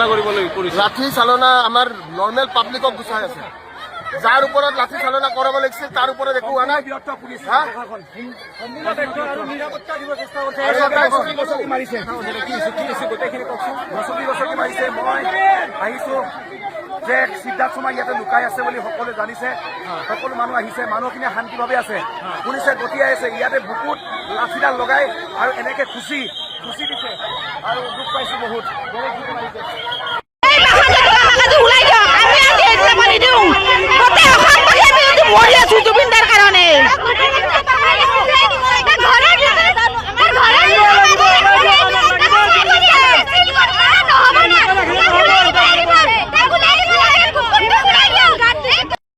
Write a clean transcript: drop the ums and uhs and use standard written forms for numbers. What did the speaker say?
চালনা কৰিবলৈ কৰিছে? লাঠি চালনা আমাৰ নৰ্মেল পাব্লিকক গুচাই আছে। যাৰ ওপৰত লাঠি চালনা কৰাব লাগিছিল তাৰ ওপৰত একো হোৱা নাই। মই আহিছো যে সিদ্ধাৰ্থ শৰ্মা ইয়াতে লুকাই আছে বুলি সকলোৱে জানিছে। সকলো মানুহ আহিছে, মানুহখিনি শান্তিভাৱে আছে। পুলিচে গতিয়াই আছে, ইয়াতে বুকুত লাঠিডাল লগাই আৰু এনেকে খুচি দিছে আৰু দুখ পাইছো বহুত দুখ মাৰিছে।